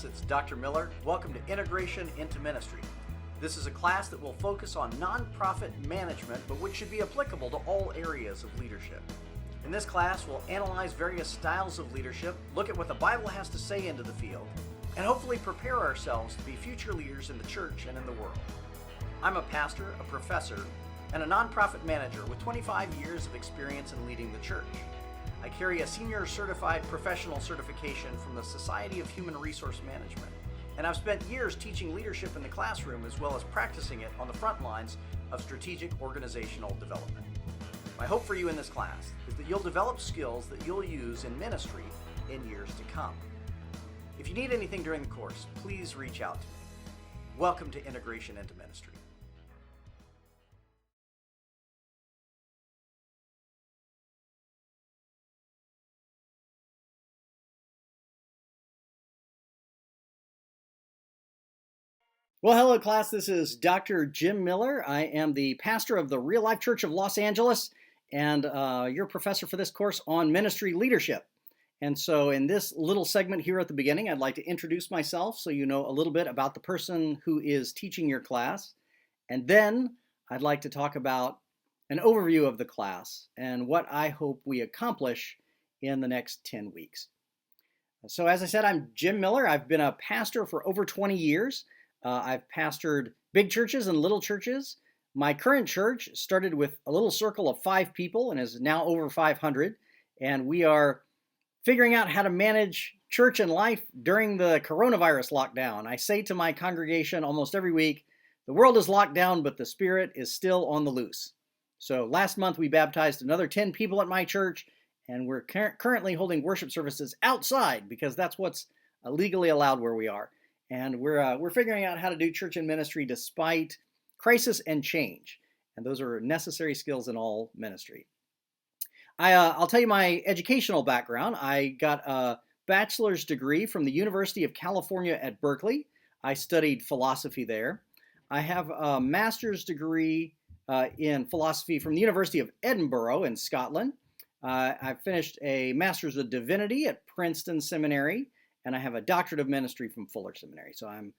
class, it's Dr. Miller. Welcome to Integration into Ministry. This is a class that will focus on nonprofit management, but which should be applicable to all areas of leadership. In this class, we'll analyze various styles of leadership, look at what the Bible has to say into the field, and hopefully prepare ourselves to be future leaders in the church and in the world. I'm a pastor, a professor, and a nonprofit manager with 25 years of experience in leading the church. I carry a senior certified professional certification from the Society of Human Resource Management, and I've spent years teaching leadership in the classroom as well as practicing it on the front lines of strategic organizational development. My hope for you in this class is that you'll develop skills that you'll use in ministry in years to come. If you need anything during the course, please reach out to me. Welcome to Integration into Ministry. Well, hello class, this is Dr. Jim Miller. I am the pastor of the Real Life Church of Los Angeles and your professor for this course on ministry leadership. And so in this little segment here at the beginning, I'd like to introduce myself so you know a little bit about the person who is teaching your class. And then I'd like to talk about an overview of the class and what I hope we accomplish in the next 10 weeks. So as I said, I'm Jim Miller. I've been a pastor for over 20 years. I've pastored big churches and little churches. My current church started with a little circle of 5 people and is now over 500. And we are figuring out how to manage church and life during the coronavirus lockdown. I say to my congregation almost every week, the world is locked down, but the Spirit is still on the loose. So last month we baptized another 10 people at my church, and we're currently holding worship services outside because that's what's legally allowed where we are. And we're figuring out how to do church and ministry despite crisis and change. And those are necessary skills in all ministry. I'll tell you my educational background. I got a bachelor's degree from the University of California at Berkeley. I studied philosophy there. I have a master's degree in philosophy from the University of Edinburgh in Scotland. I finished a master's of divinity at Princeton Seminary. And I have a doctorate of ministry from Fuller Seminary. So I'm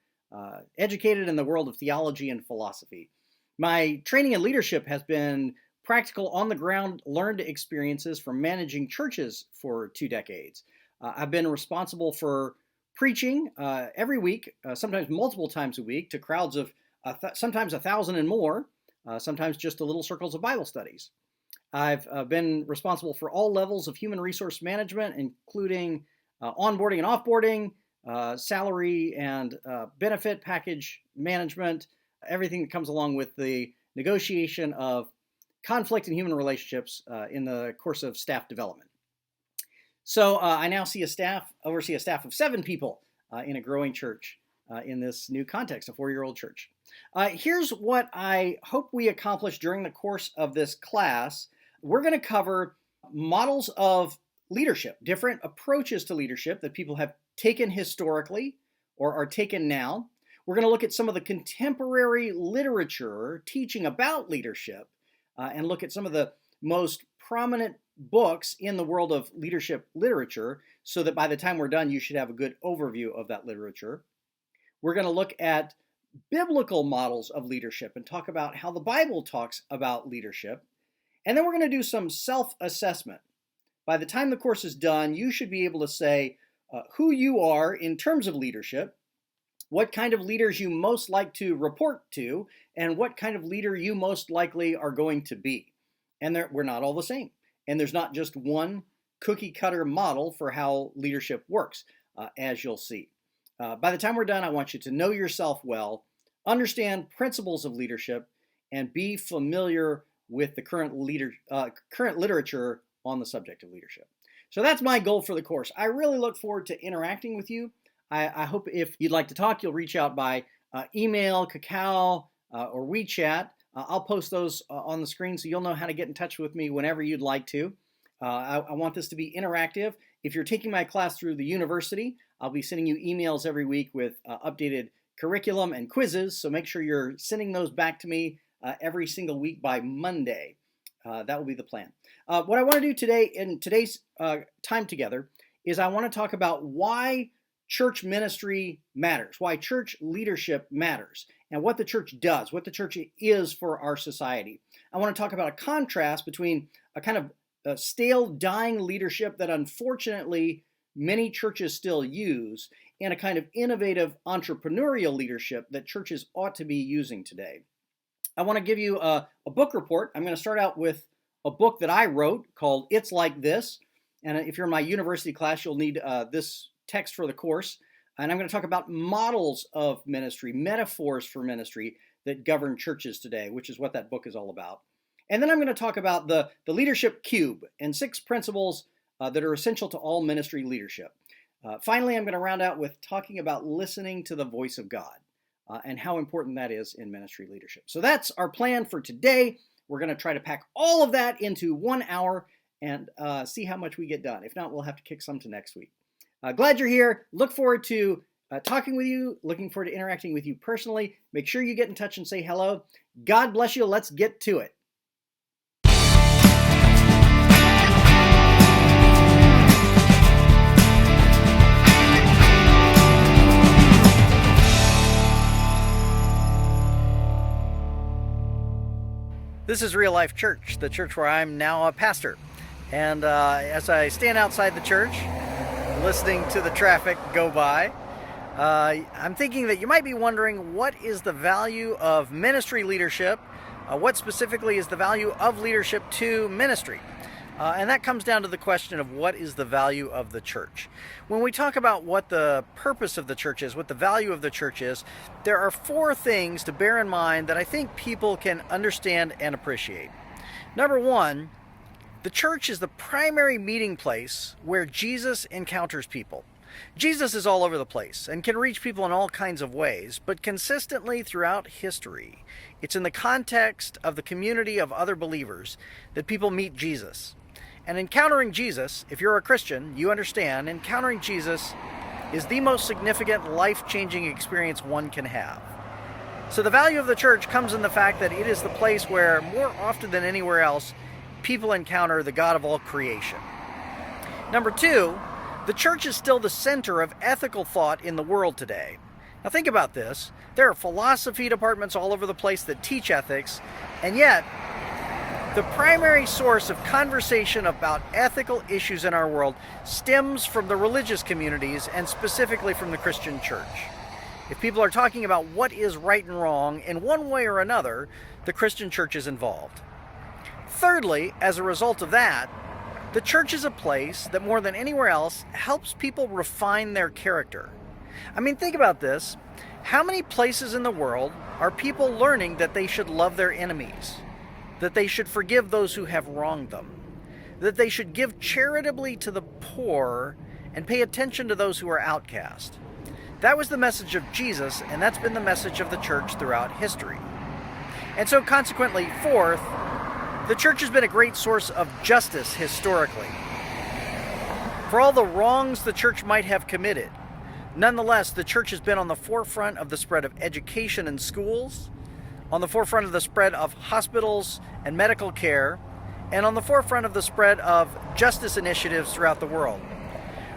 educated in the world of theology and philosophy. My training in leadership has been practical, on-the-ground, learned experiences from managing churches for 2 decades. I've been responsible for preaching every week, sometimes multiple times a week, to crowds of sometimes 1,000 and more, sometimes just to little circles of Bible studies. I've been responsible for all levels of human resource management, including onboarding and offboarding, salary and benefit package management, everything that comes along with the negotiation of conflict in human relationships in the course of staff development. So I now oversee a staff of 7 people in a growing church in this new context, a 4-year-old church. Here's what I hope we accomplish during the course of this class. We're going to cover models of leadership, different approaches to leadership that people have taken historically or are taken now. We're going to look at some of the contemporary literature teaching about leadership and look at some of the most prominent books in the world of leadership literature so that by the time we're done, you should have a good overview of that literature. We're going to look at biblical models of leadership and talk about how the Bible talks about leadership. And then we're going to do some self-assessment. By the time the course is done, you should be able to say who you are in terms of leadership, what kind of leaders you most like to report to, and what kind of leader you most likely are going to be. And we're not all the same. And there's not just one cookie cutter model for how leadership works, as you'll see. By the time we're done, I want you to know yourself well, understand principles of leadership, and be familiar with the current literature on the subject of leadership. So that's my goal for the course. I really look forward to interacting with you. I hope if you'd like to talk, you'll reach out by email, Kakao, or WeChat. I'll post those on the screen so you'll know how to get in touch with me whenever you'd like to. I want this to be interactive. If you're taking my class through the university, I'll be sending you emails every week with updated curriculum and quizzes, so make sure you're sending those back to me every single week by Monday. That will be the plan. What I want to do today in today's time together is I want to talk about why church ministry matters, why church leadership matters, and what the church does, what the church is for our society. I want to talk about a contrast between a kind of a stale, dying leadership that unfortunately many churches still use, and a kind of innovative entrepreneurial leadership that churches ought to be using today. I want to give you a book report. I'm going to start out with a book that I wrote called It's Like This. And if you're in my university class, you'll need this text for the course. And I'm going to talk about models of ministry, metaphors for ministry that govern churches today, which is what that book is all about. And then I'm going to talk about the leadership cube and 6 principles that are essential to all ministry leadership. Finally, I'm going to round out with talking about listening to the voice of God and how important that is in ministry leadership. So that's our plan for today. We're going to try to pack all of that into 1 hour and see how much we get done. If not, we'll have to kick some to next week. Glad you're here. Look forward to talking with you. Looking forward to interacting with you personally. Make sure you get in touch and say hello. God bless you. Let's get to it. This is Real Life Church, the church where I'm now a pastor. And as I stand outside the church, listening to the traffic go by, I'm thinking that you might be wondering, what is the value of ministry leadership? What specifically is the value of leadership to ministry? And that comes down to the question of what is the value of the church. When we talk about what the purpose of the church is, what the value of the church is, there are 4 things to bear in mind that I think people can understand and appreciate. Number 1, the church is the primary meeting place where Jesus encounters people. Jesus is all over the place and can reach people in all kinds of ways, but consistently throughout history, it's in the context of the community of other believers that people meet Jesus. And encountering Jesus, if you're a Christian, you understand, encountering Jesus is the most significant life-changing experience one can have. So the value of the church comes in the fact that it is the place where, more often than anywhere else, people encounter the God of all creation. Number 2, the church is still the center of ethical thought in the world today. Now think about this. There are philosophy departments all over the place that teach ethics, and yet the primary source of conversation about ethical issues in our world stems from the religious communities and specifically from the Christian church. If people are talking about what is right and wrong in one way or another, the Christian church is involved. Thirdly, as a result of that, the church is a place that more than anywhere else helps people refine their character. I mean, think about this. How many places in the world are people learning that they should love their enemies? That they should forgive those who have wronged them, that they should give charitably to the poor and pay attention to those who are outcast. That was the message of Jesus, and that's been the message of the church throughout history. And so consequently, 4th, the church has been a great source of justice historically. For all the wrongs the church might have committed, nonetheless, the church has been on the forefront of the spread of education in schools, on the forefront of the spread of hospitals and medical care, and on the forefront of the spread of justice initiatives throughout the world.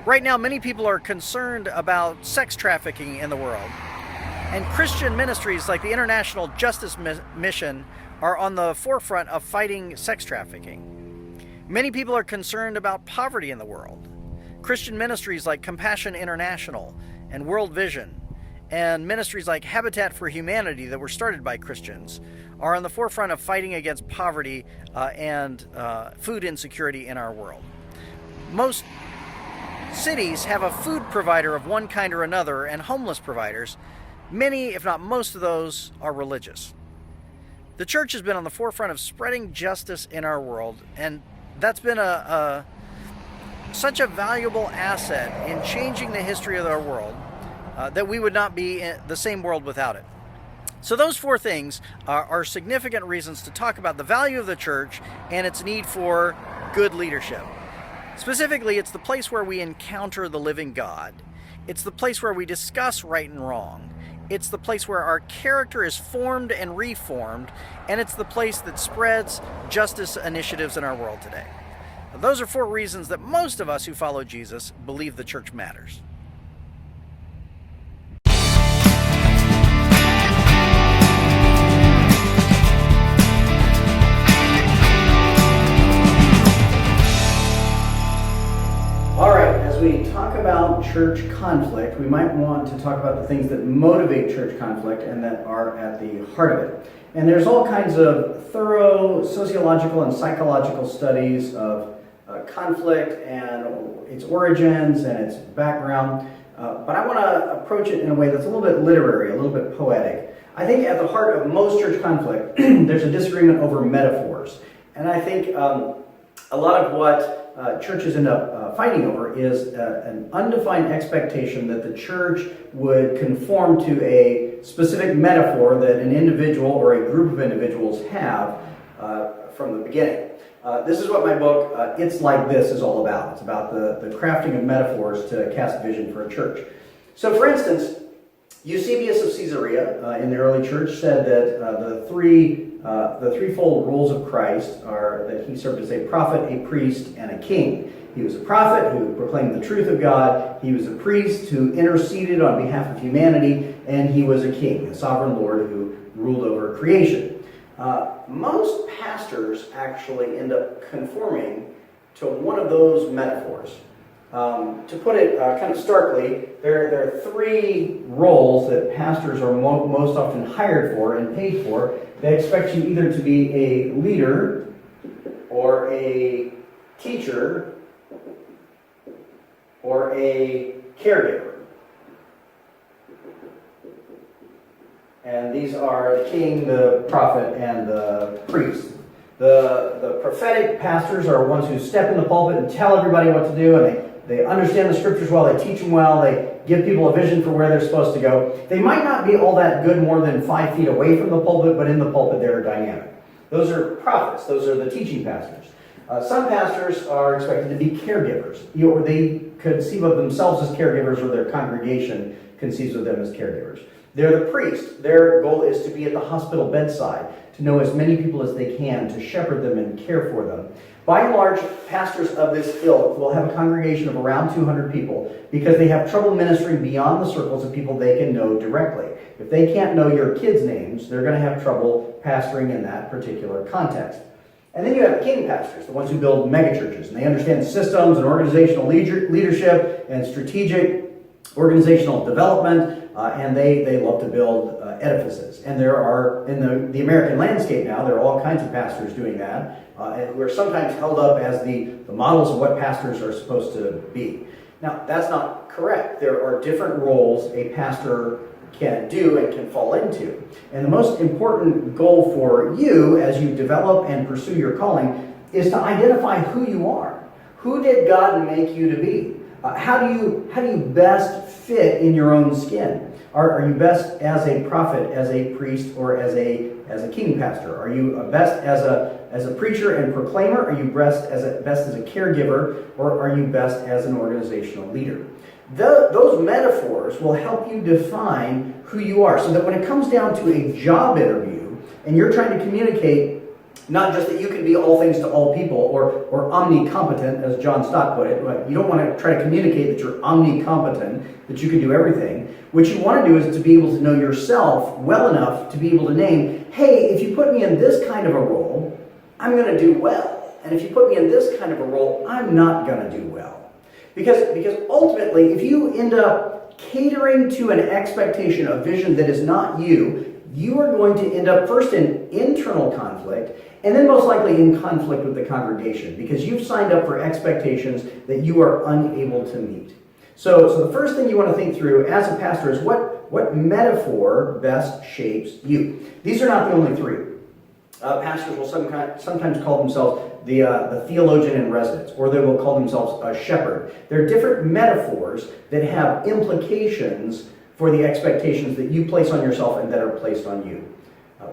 Right now, many people are concerned about sex trafficking in the world, and Christian ministries like the International Justice Mission are on the forefront of fighting sex trafficking. Many people are concerned about poverty in the world. Christian ministries like Compassion International and World Vision and ministries like Habitat for Humanity that were started by Christians are on the forefront of fighting against poverty and food insecurity in our world. Most cities have a food provider of one kind or another and homeless providers. Many, if not most of those, are religious. The church has been on the forefront of spreading justice in our world, and that's been such a valuable asset in changing the history of our world that we would not be in the same world without it. So those 4 things are significant reasons to talk about the value of the church and its need for good leadership. Specifically, it's the place where we encounter the living God. It's the place where we discuss right and wrong. It's the place where our character is formed and reformed, and it's the place that spreads justice initiatives in our world today. Those are 4 reasons that most of us who follow Jesus believe the church matters. about church conflict, we might want to talk about the things that motivate church conflict and that are at the heart of it. And there's all kinds of thorough sociological and psychological studies of conflict and its origins and its background. But I want to approach it in a way that's a little bit literary, a little bit poetic. I think at the heart of most church conflict, there's a disagreement over metaphors. And I think a lot of what churches end up fighting over is an undefined expectation that the church would conform to a specific metaphor that an individual or a group of individuals have from the beginning. This is what my book, It's Like This, is all about. It's about the crafting of metaphors to cast vision for a church. So for instance, Eusebius of Caesarea in the early church said that the threefold roles of Christ are that he served as a prophet, a priest, and a king. He was a prophet who proclaimed the truth of God. He was a priest who interceded on behalf of humanity. And he was a king, a sovereign Lord who ruled over creation. Most pastors actually end up conforming to one of those metaphors. To put it kind of starkly, there are three roles that pastors are most often hired for and paid for. They expect you either to be a leader or a teacher or a caregiver. And these are the king, the prophet, and the priest. The prophetic pastors are ones who step in the pulpit and tell everybody what to do, and they understand the scriptures well, they teach them well, they give people a vision for where they're supposed to go. They might not be all that good more than 5 feet away from the pulpit, but in the pulpit they're dynamic. Those are prophets, those are the teaching pastors. Some pastors are expected to be caregivers, or they conceive of themselves as caregivers, or their congregation conceives of them as caregivers. They're the priest. Their goal is to be at the hospital bedside, to know as many people as they can, to shepherd them and care for them. By and large, pastors of this ilk will have a congregation of around 200 people because they have trouble ministering beyond the circles of people they can know directly. If they can't know your kids' names, they're going to have trouble pastoring in that particular context. And then you have king pastors, the ones who build megachurches, and they understand systems and organizational leadership and strategic organizational development, and they love to build edifices. And there are, in the American landscape now, there are all kinds of pastors doing that, and who are sometimes held up as the models of what pastors are supposed to be. Now, that's not correct. There are different roles a pastor can do and can fall into. And the most important goal for you as you develop and pursue your calling is to identify who you are. Who did God make you to be? How do you best fit in your own skin? Are you best as a prophet, as a priest, or as a king pastor? Are you best as a preacher and proclaimer? Are you best as a caregiver, or are you best as an organizational leader? Those metaphors will help you define who you are, so that when it comes down to a job interview and you're trying to communicate not just that you can be all things to all people, or omnicompetent, as John Stott put it. You don't want to try to communicate that you're omnicompetent, that you can do everything. What you want to do is to be able to know yourself well enough to be able to name, hey, if you put me in this kind of a role, I'm going to do well. And if you put me in this kind of a role, I'm not going to do well. Because ultimately, if you end up catering to an expectation, a vision that is not you, you are going to end up first in internal conflict, and then most likely in conflict with the congregation, because you've signed up for expectations that you are unable to meet. So the first thing you want to think through as a pastor is what metaphor best shapes you. These are not the only three. Pastors will sometimes call themselves the theologian in residence, or they will call themselves a shepherd. There are different metaphors that have implications for the expectations that you place on yourself and that are placed on you.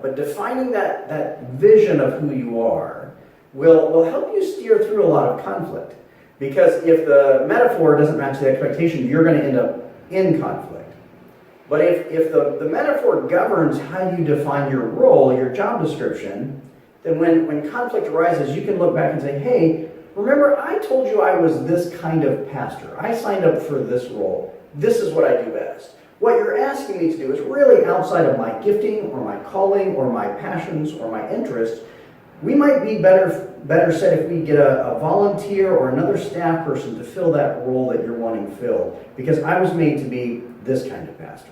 But defining that vision of who you are will help you steer through a lot of conflict. Because if the metaphor doesn't match the expectation, you're going to end up in conflict. But if the metaphor governs how you define your role, your job description, then when conflict arises, you can look back and say, hey, remember I told you I was this kind of pastor. I signed up for this role. This is what I do best. What you're asking me to do is really outside of my gifting or my calling or my passions or my interests, we might be better set if we get a volunteer or another staff person to fill that role that you're wanting filled, because I was made to be this kind of pastor.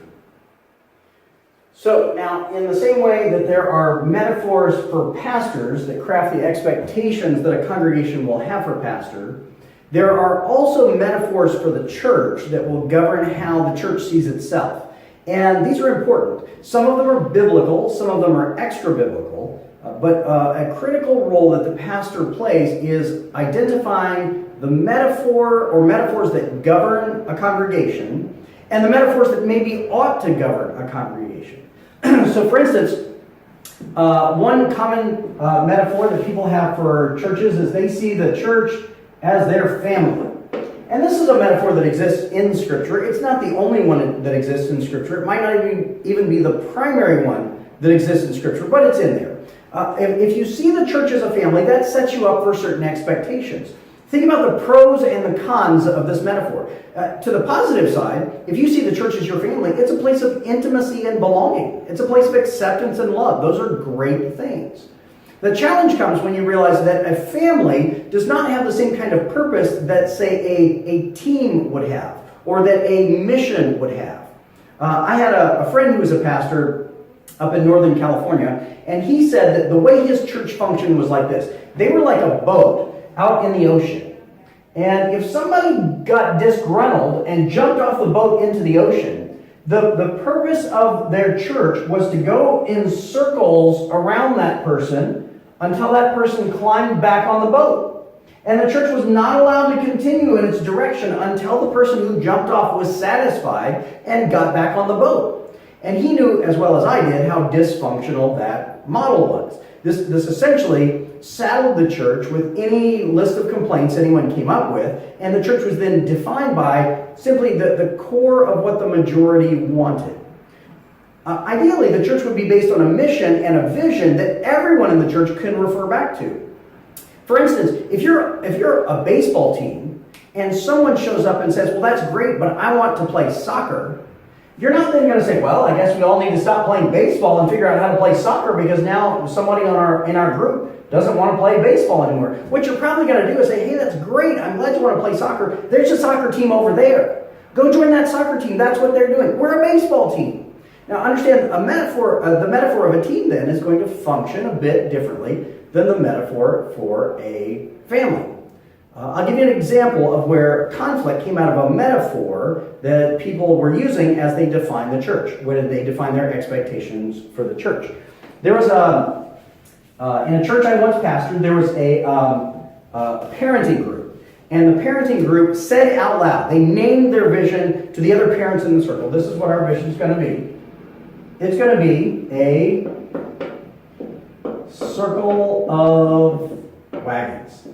So now, in the same way that there are metaphors for pastors that craft the expectations that a congregation will have for a pastor, there are also metaphors for the church that will govern how the church sees itself. And these are important. Some of them are biblical, some of them are extra-biblical, but a critical role that the pastor plays is identifying the metaphor or metaphors that govern a congregation and the metaphors that maybe ought to govern a congregation. So, for instance, one common metaphor that people have for churches is they see the church as their family. And this is a metaphor that exists in Scripture. It's not the only one that exists in Scripture. It might not even be the primary one that exists in Scripture, but it's in there. If you see the church as a family, that sets you up for certain expectations. Think about the pros and the cons of this metaphor. To the positive side, if you see the church as your family, it's a place of intimacy and belonging. It's a place of acceptance and love. Those are great things. The challenge comes when you realize that a family does not have the same kind of purpose that, say, a team would have, or that a mission would have. I had a friend who was a pastor up in Northern California, and he said that the way his church functioned was like this. They were like a boat out in the ocean. And if somebody got disgruntled and jumped off the boat into the ocean, the purpose of their church was to go in circles around that person until that person climbed back on the boat. And the church was not allowed to continue in its direction until the person who jumped off was satisfied and got back on the boat. And he knew as well as I did how dysfunctional that model was. This essentially saddled the church with any list of complaints anyone came up with, and the church was then defined by simply the core of what the majority wanted. Ideally, the church would be based on a mission and a vision that everyone in the church can refer back to. For instance, if you're a baseball team and someone shows up and says, well, that's great, but I want to play soccer, you're not then going to say, well, I guess we all need to stop playing baseball and figure out how to play soccer because now somebody in our group doesn't want to play baseball anymore. What you're probably going to do is say, hey, that's great. I'm glad you want to play soccer. There's a soccer team over there. Go join that soccer team. That's what they're doing. We're a baseball team. Now, understand, the metaphor of a team then is going to function a bit differently than the metaphor for a family. I'll give you an example of where conflict came out of a metaphor that people were using as they defined the church, when they defined their expectations for the church. There was in a church I once pastored, there was a parenting group. And the parenting group said out loud, they named their vision to the other parents in the circle. This is what our vision is going to be. It's going to be a circle of wagons.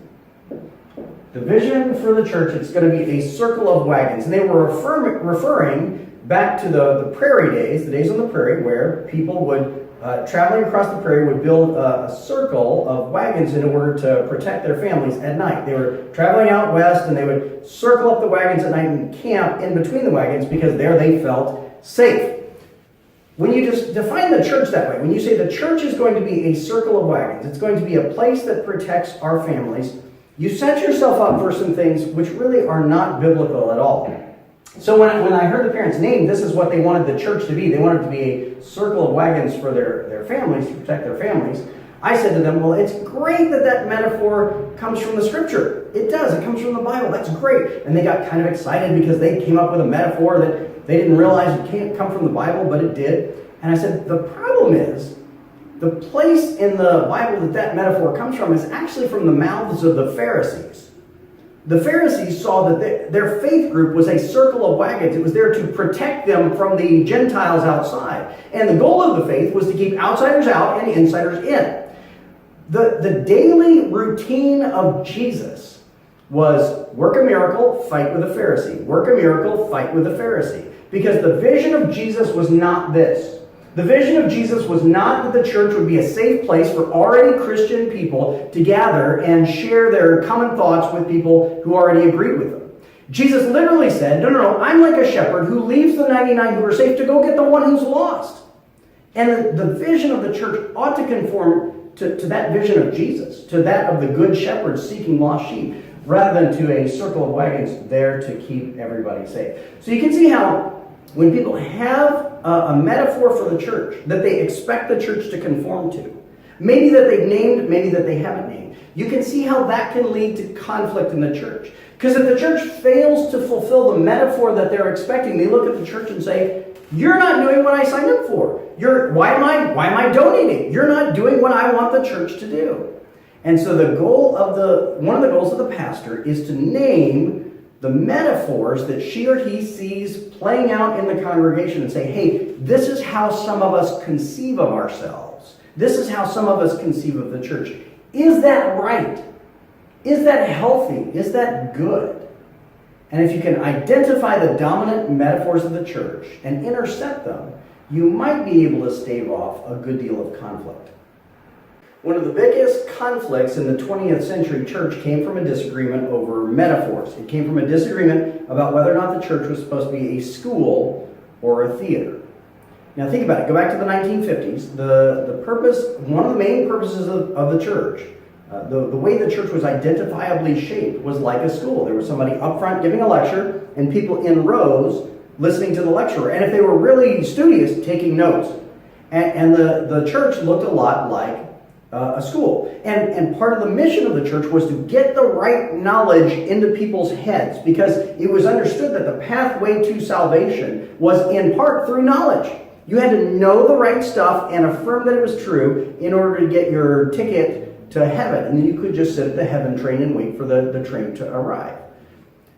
The vision for the church, it's going to be a circle of wagons. And they were referring back to the prairie days, the days on the prairie, where people would, traveling across the prairie, would build a circle of wagons in order to protect their families at night. They were traveling out west, and they would circle up the wagons at night and camp in between the wagons because there they felt safe. When you just define the church that way, when you say the church is going to be a circle of wagons, it's going to be a place that protects our families, you set yourself up for some things which really are not biblical at all. So when I heard the parents name, this is what they wanted the church to be. They wanted it to be a circle of wagons for their families, to protect their families. I said to them, well, it's great that metaphor comes from the Scripture. It does. It comes from the Bible. That's great. And they got kind of excited because they came up with a metaphor that they didn't realize it can't come from the Bible, but it did. And I said, the problem is, the place in the Bible that metaphor comes from is actually from the mouths of the Pharisees. The Pharisees saw that their faith group was a circle of wagons. It was there to protect them from the Gentiles outside. And the goal of the faith was to keep outsiders out and insiders in. The daily routine of Jesus was work a miracle, fight with a Pharisee. Work a miracle, fight with a Pharisee. Because the vision of Jesus was not this. The vision of Jesus was not that the church would be a safe place for already Christian people to gather and share their common thoughts with people who already agreed with them. Jesus literally said, no, I'm like a shepherd who leaves the 99 who are safe to go get the one who's lost. And the vision of the church ought to conform to that vision of Jesus, to that of the good shepherd seeking lost sheep, rather than to a circle of wagons there to keep everybody safe. So you can see how when people have a metaphor for the church that they expect the church to conform to, maybe that they've named, maybe that they haven't named, you can see how that can lead to conflict in the church. Because if the church fails to fulfill the metaphor that they're expecting, they look at the church and say, "You're not doing what I signed up for. Why am I donating? You're not doing what I want the church to do." And so one of the goals of the pastor is to name the metaphors that she or he sees playing out in the congregation and say, "Hey, this is how some of us conceive of ourselves. This is how some of us conceive of the church. Is that right? Is that healthy? Is that good?" And if you can identify the dominant metaphors of the church and intercept them, you might be able to stave off a good deal of conflict. One of the biggest conflicts in the 20th century church came from a disagreement over metaphors. It came from a disagreement about whether or not the church was supposed to be a school or a theater. Now think about it. Go back to the 1950s. One of the main purposes of the church, the way the church was identifiably shaped was like a school. There was somebody up front giving a lecture and people in rows listening to the lecturer. And if they were really studious, taking notes. And the church looked a lot like a school. And part of the mission of the church was to get the right knowledge into people's heads, because it was understood that the pathway to salvation was in part through knowledge. You had to know the right stuff and affirm that it was true in order to get your ticket to heaven. And then you could just sit at the heaven train and wait for the train to arrive.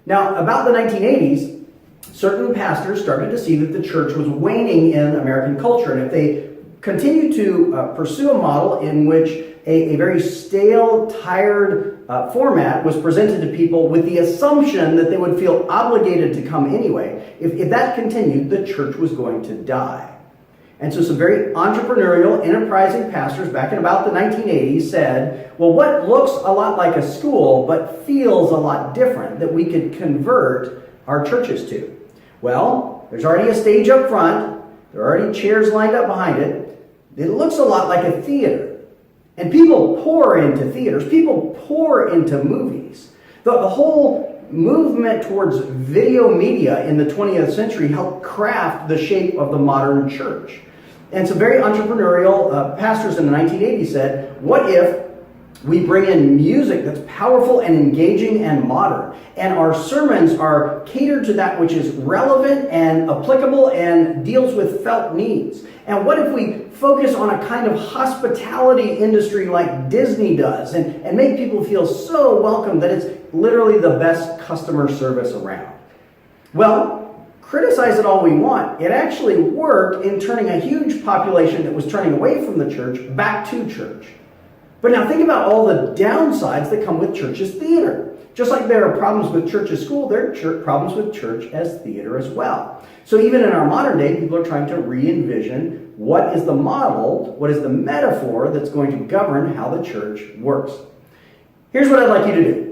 Now, about the 1980s, certain pastors started to see that the church was waning in American culture. And if they continued to pursue a model in which a very stale, tired format was presented to people with the assumption that they would feel obligated to come anyway, if that continued, the church was going to die. And so some very entrepreneurial, enterprising pastors back in about the 1980s said, well, what looks a lot like a school but feels a lot different that we could convert our churches to? Well, there's already a stage up front. There are already chairs lined up behind it. It looks a lot like a theater. And people pour into theaters. People pour into movies. The whole movement towards video media in the 20th century helped craft the shape of the modern church. And some very entrepreneurial pastors in the 1980s said, what if we bring in music that's powerful and engaging and modern, and our sermons are catered to that which is relevant and applicable and deals with felt needs? And what if we focus on a kind of hospitality industry like Disney does and make people feel so welcome that it's literally the best customer service around? Well, criticize it all we want. It actually worked in turning a huge population that was turning away from the church back to church. But now think about all the downsides that come with church as theater. Just like there are problems with church as school, there are problems with church as theater as well. So even in our modern day, people are trying to re-envision what is the model, what is the metaphor that's going to govern how the church works. Here's what I'd like you to do.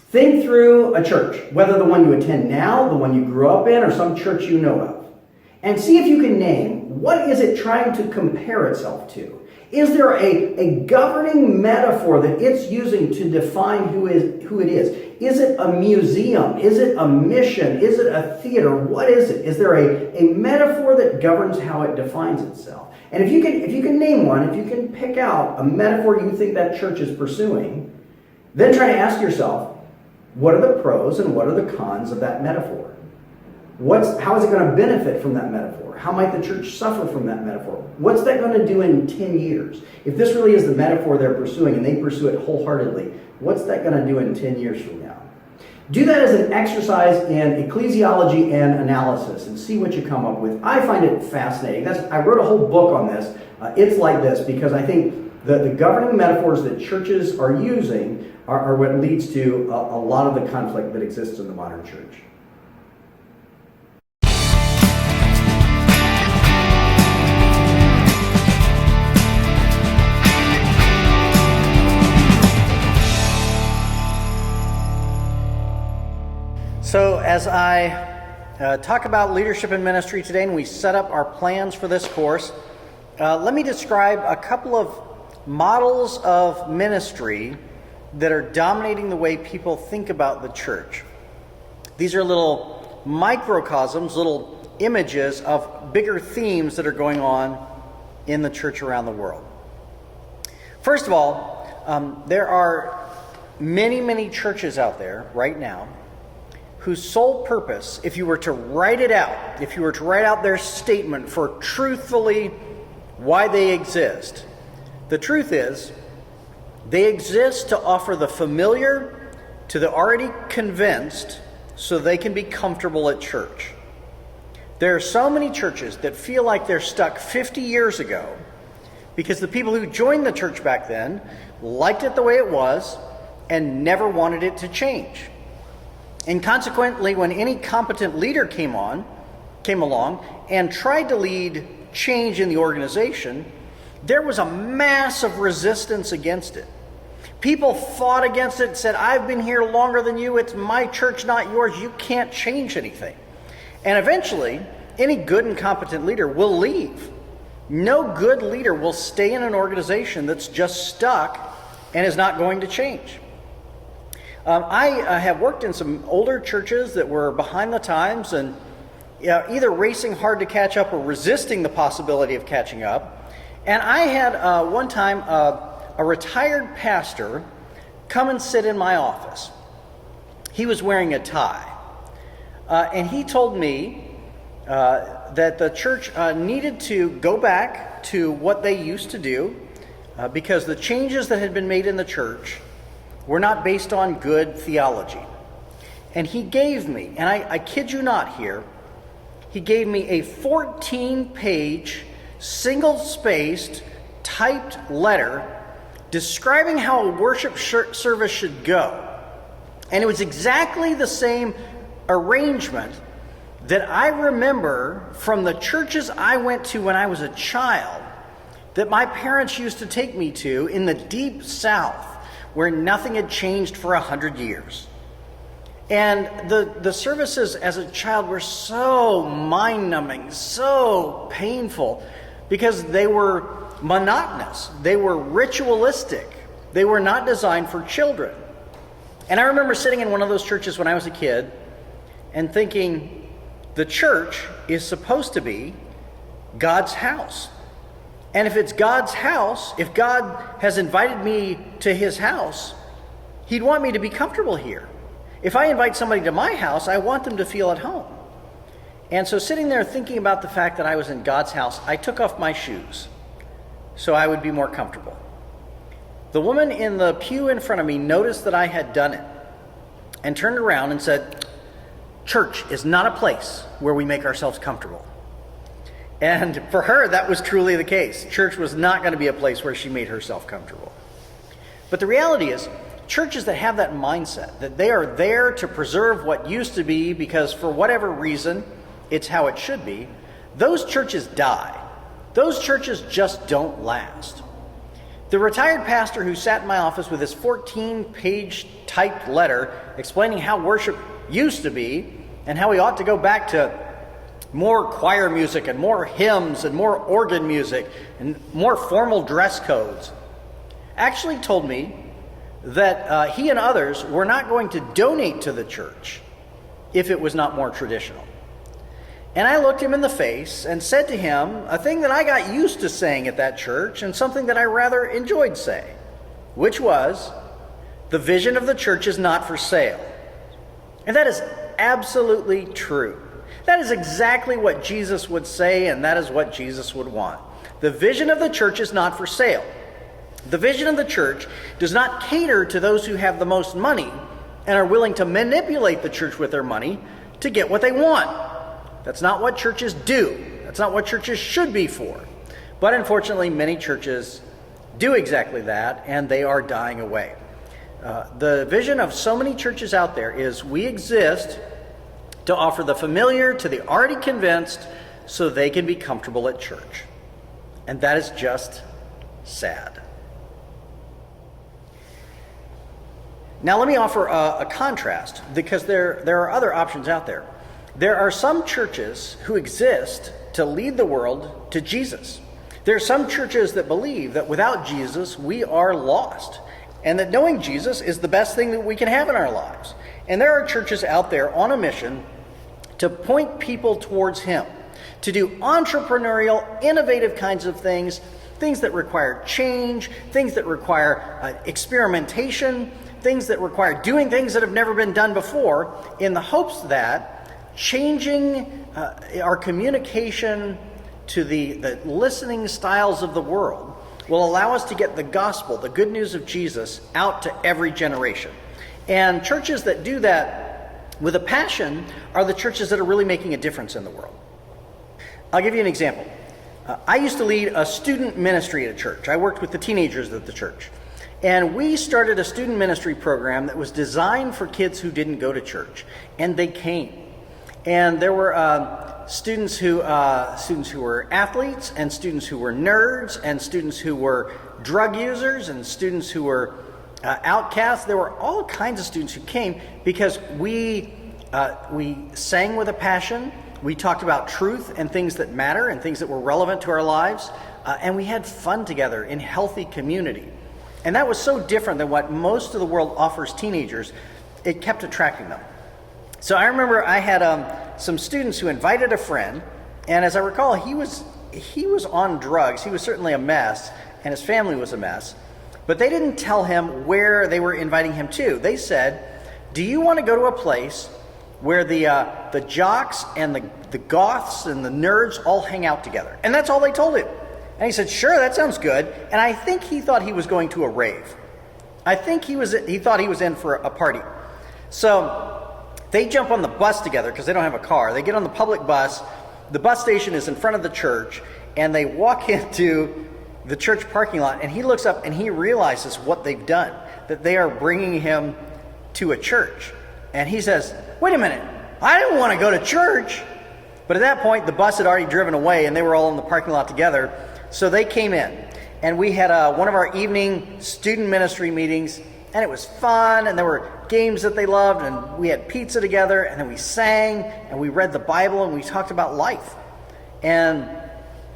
Think through a church, whether the one you attend now, the one you grew up in, or some church you know of. And see if you can name, what is it trying to compare itself to? Is there a governing metaphor that it's using to define who it is? Is it a museum? Is it a mission? Is it a theater? What is it? Is there a metaphor that governs how it defines itself? And if you can name one, if you can pick out a metaphor you think that church is pursuing, then try to ask yourself, what are the pros and what are the cons of that metaphor? How is it going to benefit from that metaphor? How might the church suffer from that metaphor? What's that going to do in 10 years? If this really is the metaphor they're pursuing and they pursue it wholeheartedly, what's that going to do in 10 years from now? Do that as an exercise in ecclesiology and analysis and see what you come up with. I find it fascinating. I wrote a whole book on this. It's like this because I think the governing metaphors that churches are using are what leads to a lot of the conflict that exists in the modern church. So as I talk about leadership and ministry today and we set up our plans for this course, let me describe a couple of models of ministry that are dominating the way people think about the church. These are little microcosms, little images of bigger themes that are going on in the church around the world. First of all, there are many churches out there right now whose sole purpose, if you were to write it out, if you were to write out their statement for truthfully why they exist, the truth is they exist to offer the familiar to the already convinced so they can be comfortable at church. There are so many churches that feel like they're stuck 50 years ago because the people who joined the church back then liked it the way it was and never wanted it to change. And consequently, when any competent leader came along and tried to lead change in the organization, there was a massive resistance against it. People fought against it and said, I've been here longer than you, it's my church, not yours, you can't change anything. And eventually, any good and competent leader will leave. No good leader will stay in an organization that's just stuck and is not going to change. I have worked in some older churches that were behind the times and either racing hard to catch up or resisting the possibility of catching up. And I had one time a retired pastor come and sit in my office. He was wearing a tie. And he told me that the church needed to go back to what they used to do because the changes that had been made in the church were not based on good theology. And he gave me, and I kid you not here, he gave me a 14-page, single-spaced, typed letter describing how a worship service should go. And it was exactly the same arrangement that I remember from the churches I went to when I was a child that my parents used to take me to in the deep South, where nothing had changed for 100 years. And the services as a child were so mind-numbing, so painful, because they were monotonous, they were ritualistic, they were not designed for children. And I remember sitting in one of those churches when I was a kid and thinking, the church is supposed to be God's house. And if it's God's house, if God has invited me to his house, he'd want me to be comfortable here. If I invite somebody to my house, I want them to feel at home. And so sitting there thinking about the fact that I was in God's house, I took off my shoes so I would be more comfortable. The woman in the pew in front of me noticed that I had done it and turned around and said, "Church is not a place where we make ourselves comfortable." And for her, that was truly the case. Church was not going to be a place where she made herself comfortable. But the reality is, churches that have that mindset, that they are there to preserve what used to be because for whatever reason, it's how it should be, those churches die. Those churches just don't last. The retired pastor who sat in my office with his 14-page typed letter explaining how worship used to be and how we ought to go back to more choir music and more hymns and more organ music and more formal dress codes, actually told me that he and others were not going to donate to the church if it was not more traditional. And I looked him in the face and said to him a thing that I got used to saying at that church and something that I rather enjoyed saying, which was, the vision of the church is not for sale. And that is absolutely true. That is exactly what Jesus would say, and that is what Jesus would want. The vision of the church is not for sale. The vision of the church does not cater to those who have the most money and are willing to manipulate the church with their money to get what they want. That's not what churches do. That's not what churches should be for. But unfortunately, many churches do exactly that, and they are dying away. The vision of so many churches out there is we exist to offer the familiar to the already convinced so they can be comfortable at church. And that is just sad. Now let me offer a contrast, because there are other options out there. There are some churches who exist to lead the world to Jesus. There are some churches that believe that without Jesus, we are lost, and that knowing Jesus is the best thing that we can have in our lives. And there are churches out there on a mission to point people towards Him, to do entrepreneurial, innovative kinds of things, things that require change, things that require experimentation, things that require doing things that have never been done before, in the hopes that changing our communication to the listening styles of the world will allow us to get the gospel, the good news of Jesus, out to every generation. And churches that do that with a passion are the churches that are really making a difference in the world. I'll give you an example. I used to lead a student ministry at a church. I worked with the teenagers at the church. And we started a student ministry program that was designed for kids who didn't go to church. And they came. And there were students who were athletes, and students who were nerds, and students who were drug users, and students who were outcasts. There were all kinds of students who came because we sang with a passion. We talked about truth and things that matter and things that were relevant to our lives. And we had fun together in healthy community. And that was so different than what most of the world offers teenagers. It kept attracting them. So I remember I had some students who invited a friend. And as I recall, he was on drugs. He was certainly a mess. And his family was a mess. But they didn't tell him where they were inviting him to. They said, "Do you want to go to a place where the jocks and the goths and the nerds all hang out together?" And that's all they told him. And he said, "Sure, that sounds good." And I think he thought he was going to a rave. I think he thought he was in for a party. So they jump on the bus together because they don't have a car. They get on the public bus. The bus station is in front of the church, and they walk into the church parking lot, and he looks up and he realizes what they've done, that they are bringing him to a church. And he says, "Wait a minute, I didn't want to go to church." But at that point, the bus had already driven away, and they were all in the parking lot together. So they came in, and we had one of our evening student ministry meetings, and it was fun, and there were games that they loved, and we had pizza together, and then we sang, and we read the Bible, and we talked about life. And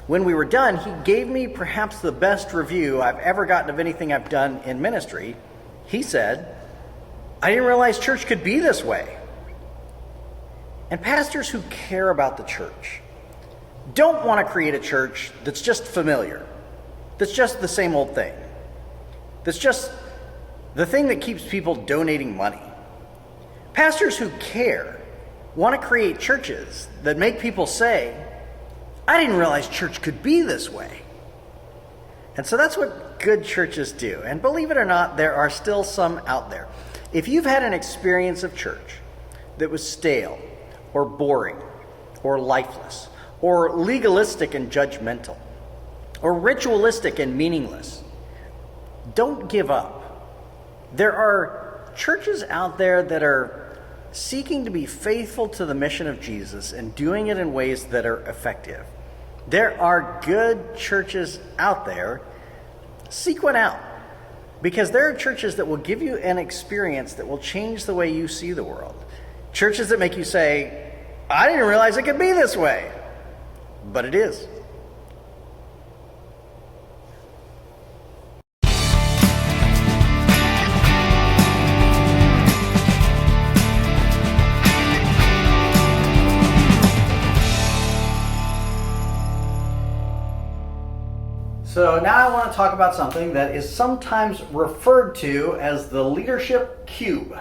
when we were done, he gave me perhaps the best review I've ever gotten of anything I've done in ministry. He said, "I didn't realize church could be this way." And pastors who care about the church don't want to create a church that's just familiar, that's just the same old thing, that's just the thing that keeps people donating money. Pastors who care want to create churches that make people say, "I didn't realize church could be this way." And so that's what good churches do. And believe it or not, there are still some out there. If you've had an experience of church that was stale or boring or lifeless or legalistic and judgmental or ritualistic and meaningless, don't give up. There are churches out there that are seeking to be faithful to the mission of Jesus and doing it in ways that are effective. There are good churches out there. Seek one out, because there are churches that will give you an experience that will change the way you see the world. Churches that make you say, "I didn't realize it could be this way," but it is. So now I want to talk about something that is sometimes referred to as the leadership cube.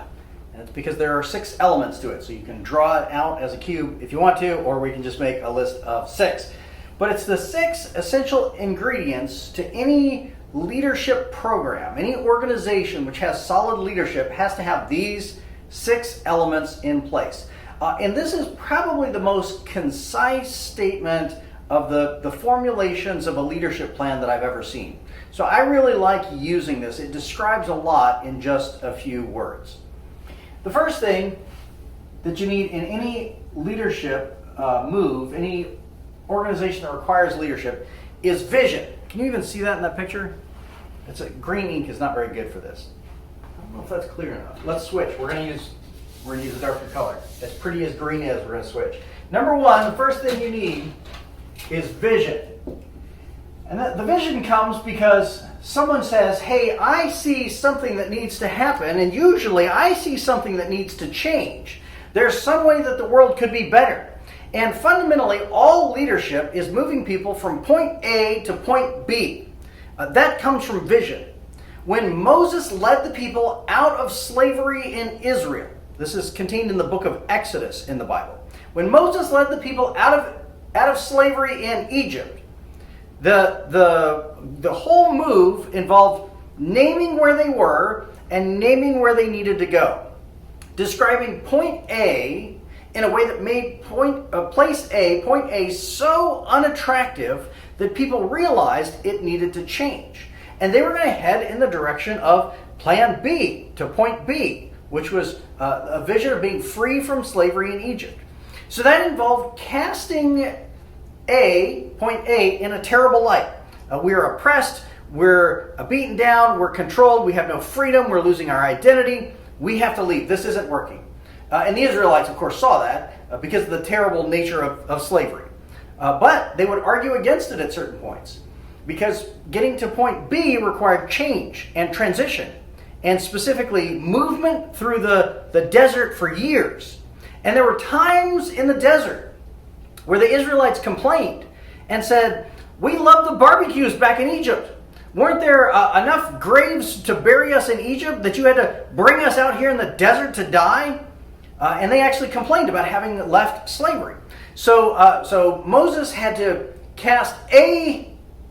And it's because there are 6 elements to it. So you can draw it out as a cube if you want to, or we can just make a list of 6. But it's the 6 essential ingredients to any leadership program. Any organization which has solid leadership has to have these 6 elements in place. And this is probably the most concise statement of the formulations of a leadership plan that I've ever seen. So I really like using this. It describes a lot in just a few words. The first thing that you need in any leadership move, any organization that requires leadership, is vision. Can you even see that in that picture? Green ink is not very good for this. I don't know if that's clear enough. Let's switch. We're going to use a darker color. As pretty as green is, we're going to switch. Number 1, the first thing you need is vision. And the vision comes because someone says, hey, I see something that needs to happen, and usually I see something that needs to change. There's some way that the world could be better. And fundamentally, all leadership is moving people from point A to point B. That comes from vision. When Moses led the people out of slavery in Israel, this is contained in the book of Exodus in the Bible. When Moses led the people out of slavery in Egypt, the whole move involved naming where they were and naming where they needed to go. Describing point A in a way that made point A, so unattractive that people realized it needed to change. And they were going to head in the direction of plan B to point B, which was a vision of being free from slavery in Egypt. So that involved casting point A, in a terrible light. We're oppressed, we're beaten down, we're controlled, we have no freedom, we're losing our identity, we have to leave, this isn't working. And the Israelites, of course, saw that because of the terrible nature of slavery. But they would argue against it at certain points, because getting to point B required change and transition, and specifically movement through the desert for years. And there were times in the desert where the Israelites complained and said, we love the barbecues back in Egypt. Weren't there enough graves to bury us in Egypt that you had to bring us out here in the desert to die? And they actually complained about having left slavery. So Moses had to cast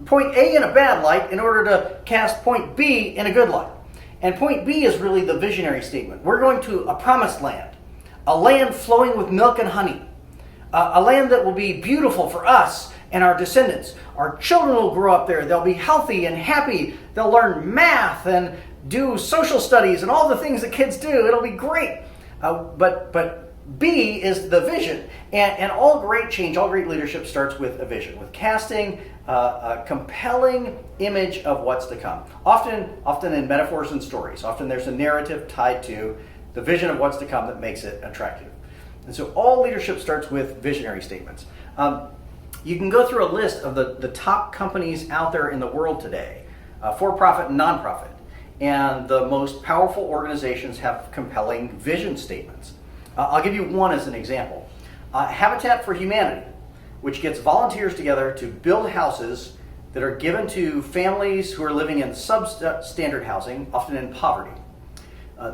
point A in a bad light in order to cast point B in a good light. And point B is really the visionary statement. We're going to a promised land, a land flowing with milk and honey. A land that will be beautiful for us and our descendants. Our children will grow up there. They'll be healthy and happy. They'll learn math and do social studies and all the things that kids do. It'll be great. But B is the vision. And all great change, all great leadership starts with a vision, with casting a compelling image of what's to come. Often in metaphors and stories. Often there's a narrative tied to the vision of what's to come that makes it attractive. And so all leadership starts with visionary statements. You can go through a list of the top companies out there in the world today, for-profit and non-profit. And the most powerful organizations have compelling vision statements. I'll give you one as an example. Habitat for Humanity, which gets volunteers together to build houses that are given to families who are living in substandard housing, often in poverty.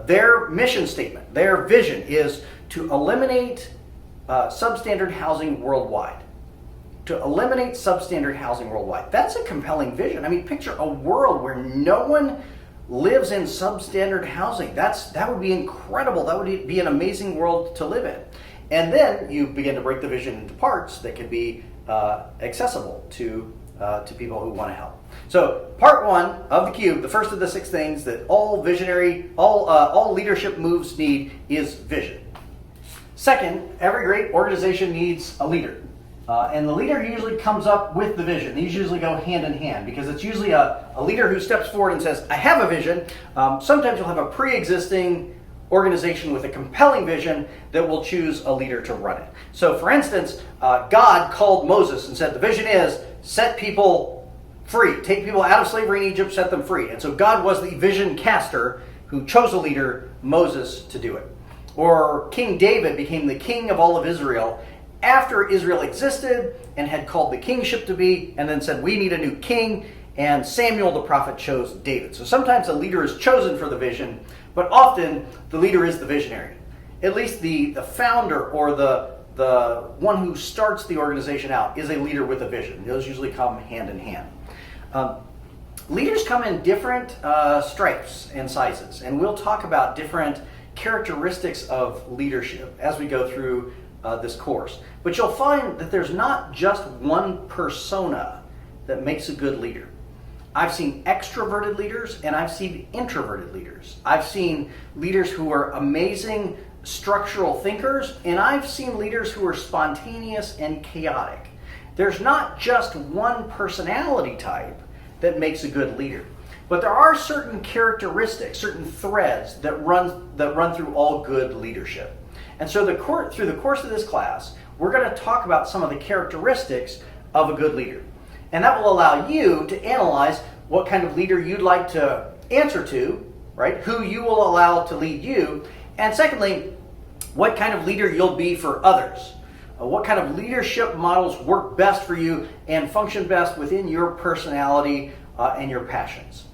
Their mission statement, their vision is to eliminate substandard housing worldwide. To eliminate substandard housing worldwide. That's a compelling vision. I mean, picture a world where no one lives in substandard housing. That would be incredible. That would be an amazing world to live in. And then you begin to break the vision into parts that can be accessible to people who want to help. So part one of the cube, the first of the 6 things that all leadership moves need is vision. Second, every great organization needs a leader. And the leader usually comes up with the vision. These usually go hand in hand because it's usually a leader who steps forward and says, I have a vision. Sometimes you'll have a pre-existing organization with a compelling vision that will choose a leader to run it. So for instance, God called Moses and said, the vision is set people free. Take people out of slavery in Egypt, set them free. And so God was the vision caster who chose a leader, Moses, to do it. Or King David became the king of all of Israel after Israel existed and had called the kingship to be, and then said, we need a new king, and Samuel the prophet chose David. So sometimes a leader is chosen for the vision, but often the leader is the visionary. At least the founder or the one who starts the organization out is a leader with a vision. Those usually come hand in hand. Leaders come in different stripes and sizes, and we'll talk about different characteristics of leadership as we go through this course. But you'll find that there's not just one persona that makes a good leader. I've seen extroverted leaders and I've seen introverted leaders. I've seen leaders who are amazing structural thinkers, and I've seen leaders who are spontaneous and chaotic. There's not just one personality type that makes a good leader. But there are certain characteristics, certain threads that run through all good leadership. And so through the course of this class, we're going to talk about some of the characteristics of a good leader. And that will allow you to analyze what kind of leader you'd like to answer to, right? Who you will allow to lead you. And secondly, what kind of leader you'll be for others. What kind of leadership models work best for you and function best within your personality and your passions.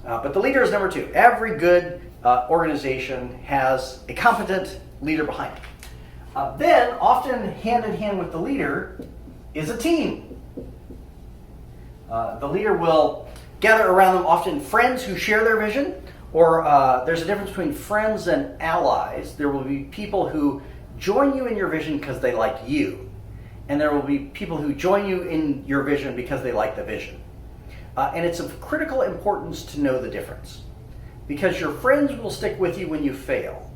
But the leader is number two. Every good organization has a competent leader behind it. Then, often hand in hand with the leader is a team. The leader will gather around them often friends who share their vision, or there's a difference between friends and allies. There will be people who join you in your vision because they like you, and there will be people who join you in your vision because they like the vision. And it's of critical importance to know the difference, because your friends will stick with you when you fail,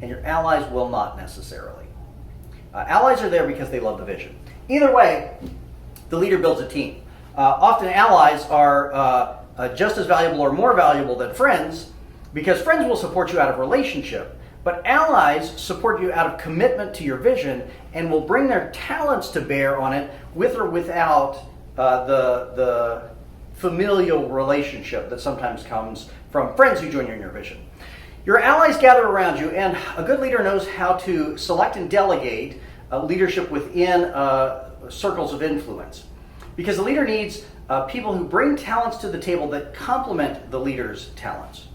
and your allies will not necessarily. Allies are there because they love the vision. Either way, the leader builds a team. Often allies are just as valuable or more valuable than friends, because friends will support you out of relationship, but allies support you out of commitment to your vision and will bring their talents to bear on it with or without the familial relationship that sometimes comes from friends who join you in your vision. Your allies gather around you, and a good leader knows how to select and delegate leadership within circles of influence. Because the leader needs people who bring talents to the table that complement the leader's talents.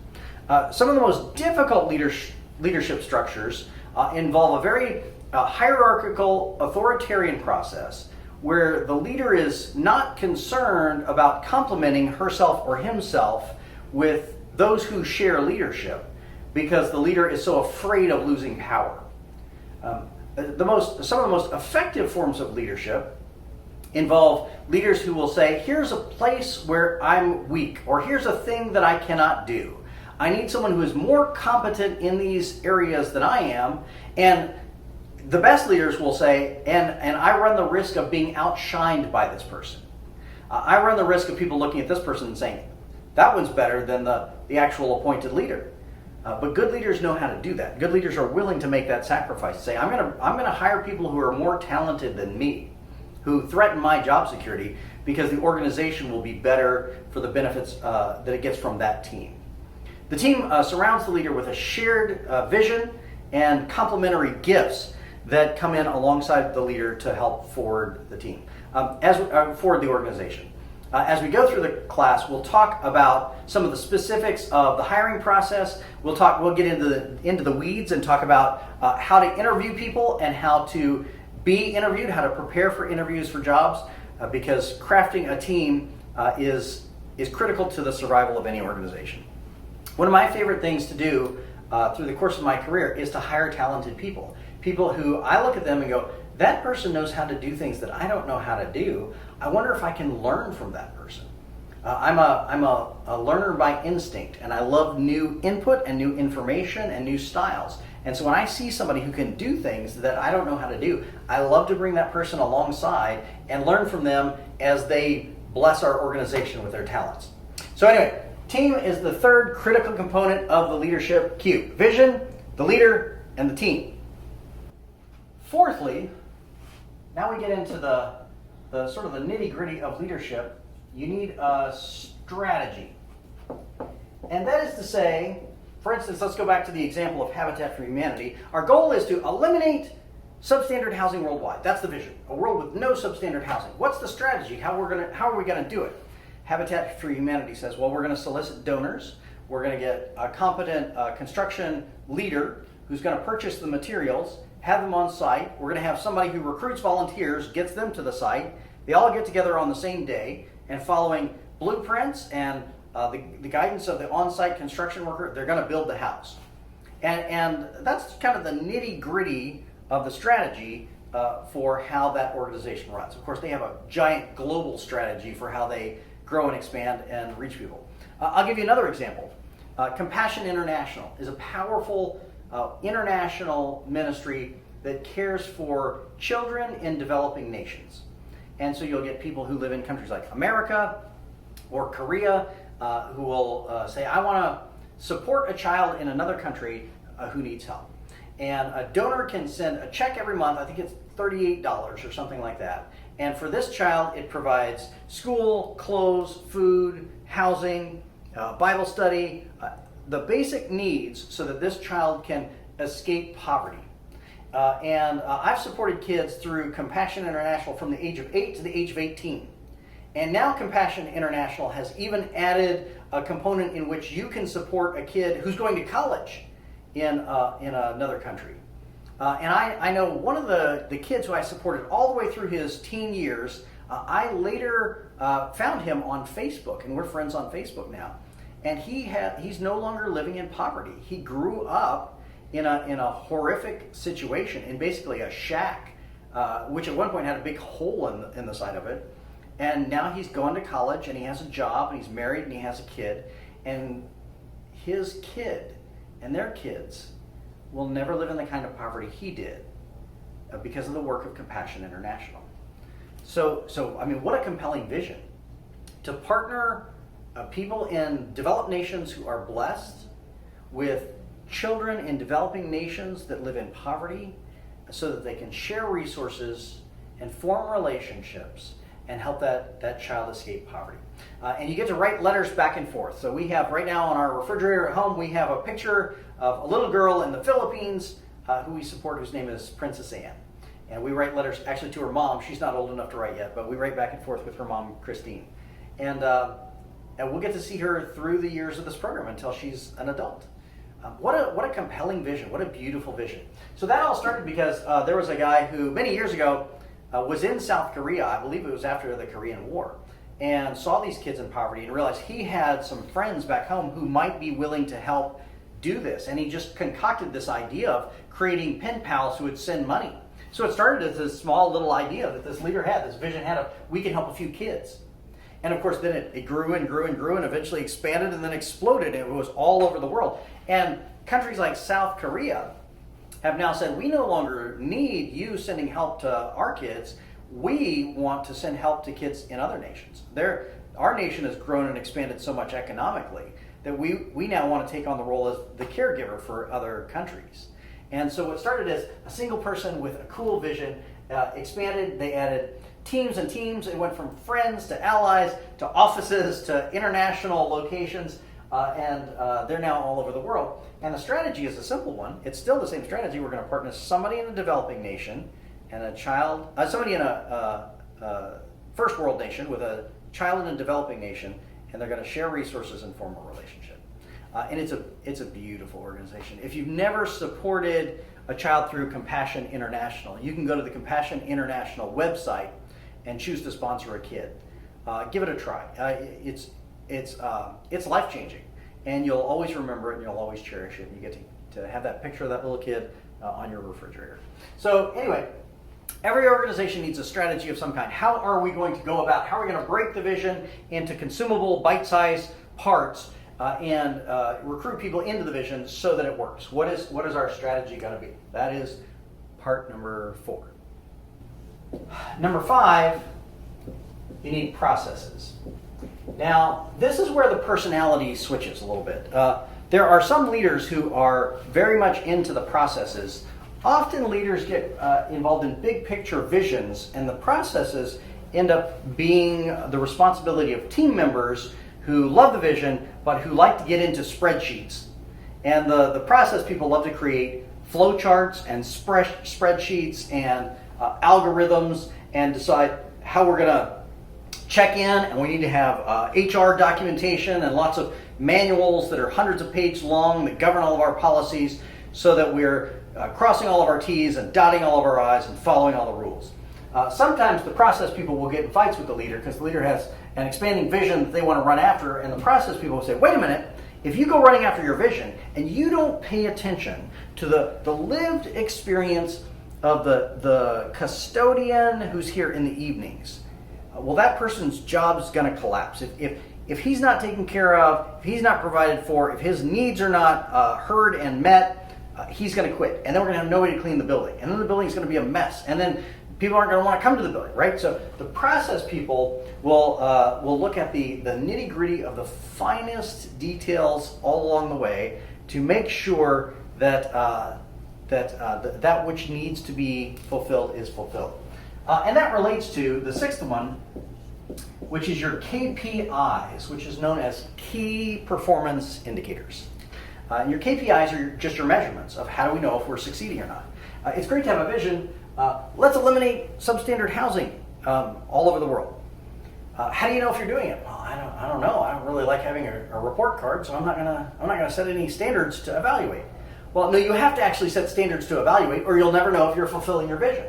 Some of the most difficult leadership structures involve a very hierarchical, authoritarian process where the leader is not concerned about complementing herself or himself with those who share leadership, because the leader is so afraid of losing power. Some of the most effective forms of leadership involve leaders who will say, here's a place where I'm weak, or here's a thing that I cannot do. I need someone who is more competent in these areas than I am. And the best leaders will say, and I run the risk of being outshined by this person. I run the risk of people looking at this person and saying, that one's better than the actual appointed leader. But good leaders know how to do that. Good leaders are willing to make that sacrifice. Say, I'm going to hire people who are more talented than me, who threaten my job security, because the organization will be better for the benefits that it gets from that team. The team surrounds the leader with a shared vision and complementary gifts that come in alongside the leader to help forward the team, forward the organization. As we go through the class, we'll talk about some of the specifics of the hiring process. We'll get into the weeds and talk about how to interview people and how to be interviewed, how to prepare for interviews for jobs, because crafting a team is critical to the survival of any organization. One of my favorite things to do through the course of my career is to hire talented people. People who I look at them and go, that person knows how to do things that I don't know how to do. I wonder if I can learn from that person. I'm a learner by instinct, and I love new input and new information and new styles. And so when I see somebody who can do things that I don't know how to do, I love to bring that person alongside and learn from them as they bless our organization with their talents. So anyway, team is the third critical component of the leadership cube. Vision, the leader, and the team. Fourthly, now we get into the sort of the nitty-gritty of leadership. You need a strategy. And that is to say, for instance, let's go back to the example of Habitat for Humanity. Our goal is to eliminate substandard housing worldwide. That's the vision. A world with no substandard housing. What's the strategy? How are we going to do it? Habitat for Humanity says, well, we're going to solicit donors. We're going to get a competent construction leader who's going to purchase the materials, have them on site. We're going to have somebody who recruits volunteers, gets them to the site. They all get together on the same day, and following blueprints and the guidance of the on-site construction worker, they're going to build the house. And that's kind of the nitty-gritty of the strategy for how that organization runs. Of course, they have a giant global strategy for how they grow and expand and reach people. I'll give you another example. Compassion International is a powerful international ministry that cares for children in developing nations. And so you'll get people who live in countries like America or Korea who will say, I want to support a child in another country who needs help. And a donor can send a check every month, I think it's $38 or something like that, And for this child, it provides school, clothes, food, housing, Bible study, the basic needs so that this child can escape poverty. I've supported kids through Compassion International from the age of 8 to the age of 18. And now Compassion International has even added a component in which you can support a kid who's going to college in another country. And I know one of the kids who I supported all the way through his teen years, I later found him on Facebook, and we're friends on Facebook now. And he's no longer living in poverty. He grew up in a horrific situation, in basically a shack, which at one point had a big hole in the side of it. And now he's going to college, and he has a job, and he's married, and he has a kid. And his kid and their kids will never live in the kind of poverty he did because of the work of Compassion International. So I mean, what a compelling vision to partner people in developed nations who are blessed with children in developing nations that live in poverty so that they can share resources and form relationships and help that child escape poverty. And you get to write letters back and forth. So we have right now on our refrigerator at home, we have a picture of a little girl in the Philippines who we support, whose name is Princess Anne. And we write letters actually to her mom. She's not old enough to write yet, but we write back and forth with her mom, Christine. And we'll get to see her through the years of this program until she's an adult. What a compelling vision. What a beautiful vision. So that all started because there was a guy who many years ago was in South Korea, I believe it was after the Korean War, and saw these kids in poverty and realized he had some friends back home who might be willing to help do this. And he just concocted this idea of creating pen pals who would send money. So it started as this small little idea that this leader had, this vision had of, we can help a few kids. And of course, then it grew and grew and grew and eventually expanded and then exploded. And it was all over the world. And countries like South Korea have now said, we no longer need you sending help to our kids. We want to send help to kids in other nations. Our nation has grown and expanded so much economically that we now want to take on the role as the caregiver for other countries. And so what started as a single person with a cool vision expanded. They added teams and teams. It went from friends to allies to offices to international locations. And they're now all over the world. And the strategy is a simple one. It's still the same strategy. We're going to partner somebody in a developing nation and a child, somebody in a first world nation with a child in a developing nation, and they're going to share resources and form a relationship. And it's a beautiful organization. If you've never supported a child through Compassion International, you can go to the Compassion International website and choose to sponsor a kid. Give it a try. It's life-changing, and you'll always remember it and you'll always cherish it, and you get to have that picture of that little kid on your refrigerator. So anyway, every organization needs a strategy of some kind. How are we going to go about, how are we going to break the vision into consumable, bite-sized parts and recruit people into the vision so that it works? What is our strategy going to be? That is part number 4. Number 5, you need processes. Now, this is where the personality switches a little bit. There are some leaders who are very much into the processes. Often leaders get involved in big picture visions, and the processes end up being the responsibility of team members who love the vision, but who like to get into spreadsheets. And the process people love to create flowcharts and spreadsheets and algorithms and decide how we're going to check in, and we need to have HR documentation and lots of manuals that are hundreds of pages long that govern all of our policies so that we're crossing all of our T's and dotting all of our I's and following all the rules. Sometimes the process people will get in fights with the leader because the leader has an expanding vision that they want to run after, and the process people will say, wait a minute, if you go running after your vision and you don't pay attention to the lived experience of the custodian who's here in the evenings, well, that person's job is going to collapse. If he's not taken care of, if he's not provided for, if his needs are not heard and met, he's going to quit. And then we're going to have nobody to clean the building. And then the building's going to be a mess. And then people aren't going to want to come to the building, right? So the process people will look at the nitty gritty of the finest details all along the way to make sure that that which needs to be fulfilled is fulfilled. And that relates to the sixth one, which is your KPIs, which is known as Key Performance Indicators. Your KPIs are just your measurements of how do we know if we're succeeding or not. It's great to have a vision. Let's eliminate substandard housing all over the world. How do you know if you're doing it? Well, I don't know. I don't really like having a report card, so I'm not gonna set any standards to evaluate. Well, no, you have to actually set standards to evaluate, or you'll never know if you're fulfilling your vision.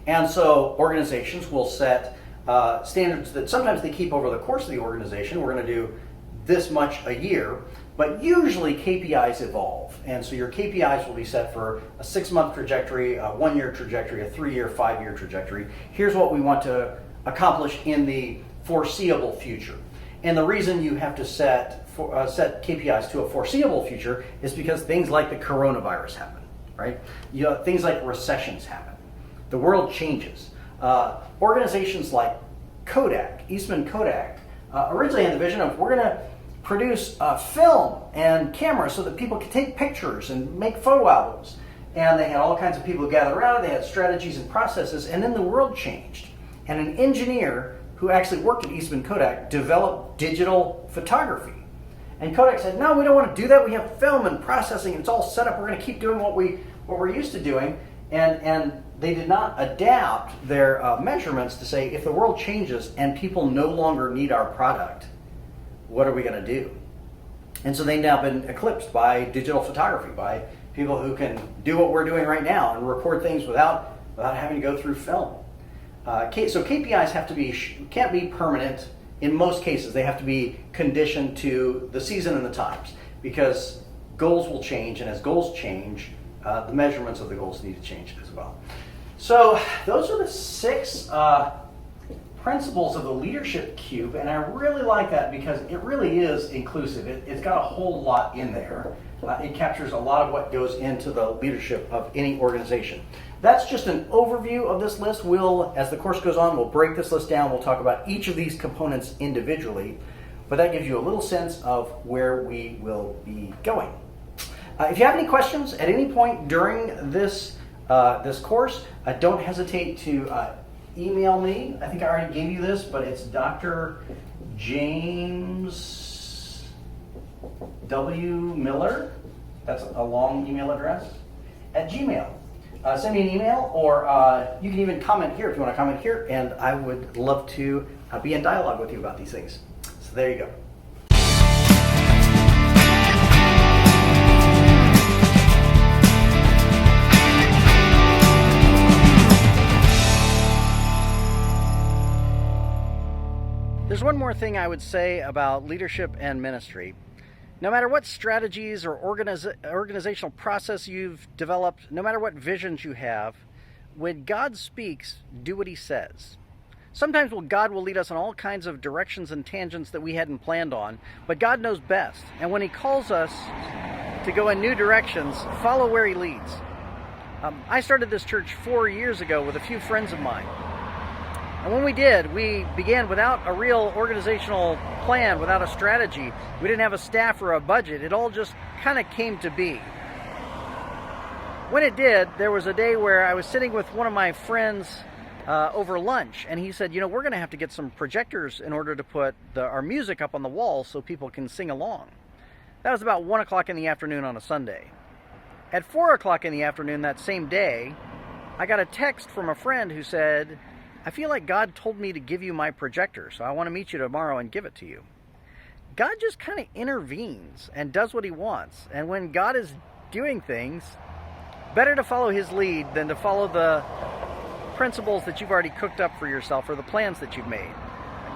And so organizations will set standards that sometimes they keep over the course of the organization. We're going to do this much a year, but usually KPIs evolve. And so your KPIs will be set for a 6-month trajectory, a 1-year trajectory, a 3-year, 5-year trajectory. Here's what we want to accomplish in the foreseeable future. And the reason you have to set KPIs to a foreseeable future is because things like the coronavirus happen, right? Things like recessions happen. The world changes. Organizations like Kodak, Eastman Kodak, originally had the vision of we're going to produce film and cameras so that people can take pictures and make photo albums. And they had all kinds of people gathered around it. They had strategies and processes. And then the world changed. And an engineer who actually worked at Eastman Kodak developed digital photography. And Kodak said, no, we don't want to do that. We have film and processing. It's all set up. We're going to keep doing what we're used to doing. And they did not adapt their measurements to say, if the world changes and people no longer need our product, what are we going to do? And so they've now been eclipsed by digital photography, by people who can do what we're doing right now and record things without having to go through film. So KPIs can't be permanent. In most cases, they have to be conditioned to the season and the times, because goals will change, and as goals change, the measurements of the goals need to change as well. So those are the 6 principles of the leadership cube, and I really like that because it really is inclusive. It's got a whole lot in there. It captures a lot of what goes into the leadership of any organization. That's just an overview of this list. As the course goes on, we'll break this list down. We'll talk about each of these components individually, but that gives you a little sense of where we will be going. If you have any questions at any point during this course, don't hesitate to email me. I think I already gave you this, but it's Dr. James W. Miller. That's a long email address at Gmail. Send me an email, or you can even comment here if you want to comment here, and I would love to be in dialogue with you about these things. So there you go. There's one more thing I would say about leadership and ministry. No matter what strategies or organizational process you've developed, no matter what visions you have, when God speaks, do what he says. Sometimes God will lead us in all kinds of directions and tangents that we hadn't planned on, but God knows best. And when he calls us to go in new directions, follow where he leads. I started this church 4 years ago with a few friends of mine. And when we did, we began without a real organizational plan, without a strategy. We didn't have a staff or a budget. It all just kind of came to be. When it did, there was a day where I was sitting with one of my friends over lunch, and he said, we're going to have to get some projectors in order to put our music up on the wall so people can sing along. That was about 1 o'clock in the afternoon on a Sunday. At 4 o'clock in the afternoon that same day, I got a text from a friend who said, I feel like God told me to give you my projector, so I want to meet you tomorrow and give it to you. God just kind of intervenes and does what he wants. And when God is doing things, better to follow his lead than to follow the principles that you've already cooked up for yourself or the plans that you've made.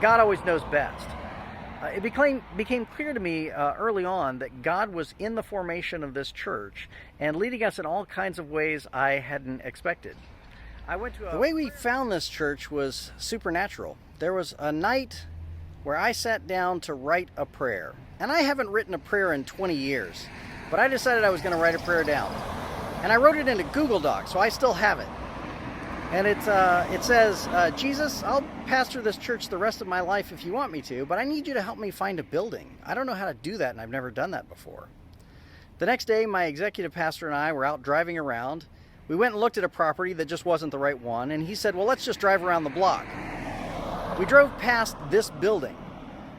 God always knows best. It became clear to me early on that God was in the formation of this church and leading us in all kinds of ways I hadn't expected. The way we found this church was supernatural. There was a night where I sat down to write a prayer. And I haven't written a prayer in 20 years, but I decided I was going to write a prayer down. And I wrote it in a Google Doc, so I still have it. And it says, Jesus, I'll pastor this church the rest of my life if you want me to, but I need you to help me find a building. I don't know how to do that, and I've never done that before. The next day, my executive pastor and I were out driving around. We went and looked at a property that just wasn't the right one, and he said, well, let's just drive around the block. We drove past this building,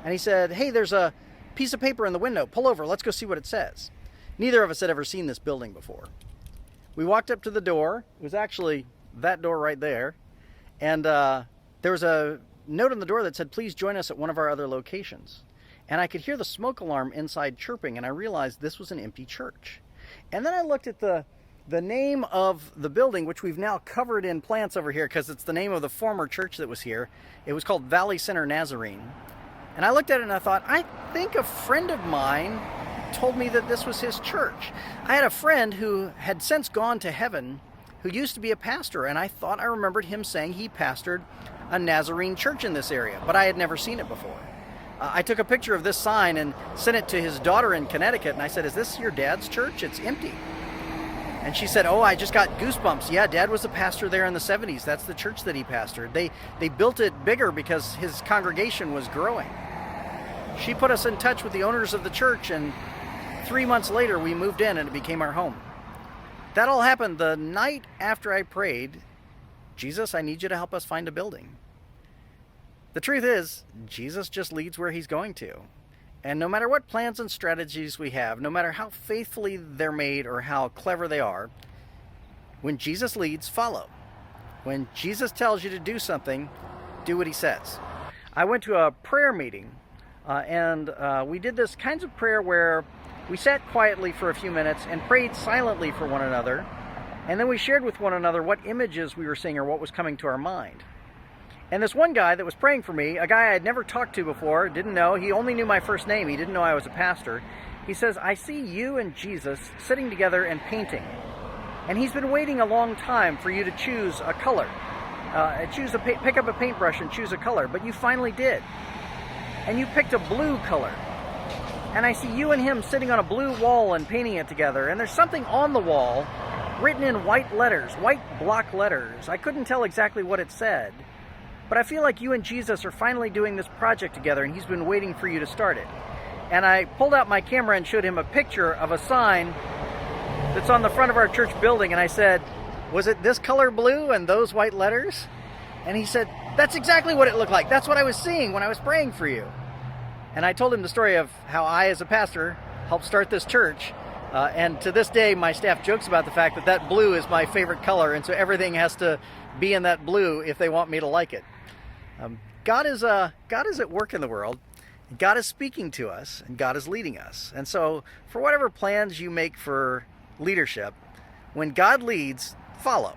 and he said, hey, there's a piece of paper in the window. Pull over. Let's go see what it says. Neither of us had ever seen this building before. We walked up to the door. It was actually that door right there. And there was a note on the door that said, please join us at one of our other locations. And I could hear the smoke alarm inside chirping, and I realized this was an empty church. And then I looked at the name of the building, which we've now covered in plants over here because it's the name of the former church that was here. It was called Valley Center Nazarene. And I looked at it and I thought, I think a friend of mine told me that this was his church. I had a friend who had since gone to heaven who used to be a pastor, and I thought I remembered him saying he pastored a Nazarene church in this area, but I had never seen it before. I took a picture of this sign and sent it to his daughter in Connecticut, and I said, is this your dad's church? It's empty. And she said, oh, I just got goosebumps. Yeah, Dad was a pastor there in the 70s. That's the church that he pastored. They built it bigger because his congregation was growing. She put us in touch with the owners of the church, and 3 months later we moved in and it became our home. That all happened the night after I prayed, Jesus, I need you to help us find a building. The truth is, Jesus just leads where he's going to. And no matter what plans and strategies we have, no matter how faithfully they're made or how clever they are, when Jesus leads, follow. When Jesus tells you to do something, do what he says. I went to a prayer meeting, and we did this kinds of prayer where we sat quietly for a few minutes and prayed silently for one another, and then we shared with one another what images we were seeing or what was coming to our mind. And this one guy that was praying for me, a guy I had never talked to before, didn't know, he only knew my first name, he didn't know I was a pastor. He says, I see you and Jesus sitting together and painting. And he's been waiting a long time for you to choose a color. Pick up a paintbrush and choose a color, but you finally did. And you picked a blue color. And I see you and him sitting on a blue wall and painting it together. And there's something on the wall written in white letters, white block letters. I couldn't tell exactly what it said. But I feel like you and Jesus are finally doing this project together, and he's been waiting for you to start it. And I pulled out my camera and showed him a picture of a sign that's on the front of our church building, and I said, was it this color blue and those white letters? And he said, that's exactly what it looked like. That's what I was seeing when I was praying for you. And I told him the story of how I, as a pastor, helped start this church. And to this day, my staff jokes about the fact that that blue is my favorite color, and so everything has to be in that blue if they want me to like it. God is at work in the world. God is speaking to us, and God is leading us. And so for whatever plans you make for leadership, when God leads, follow.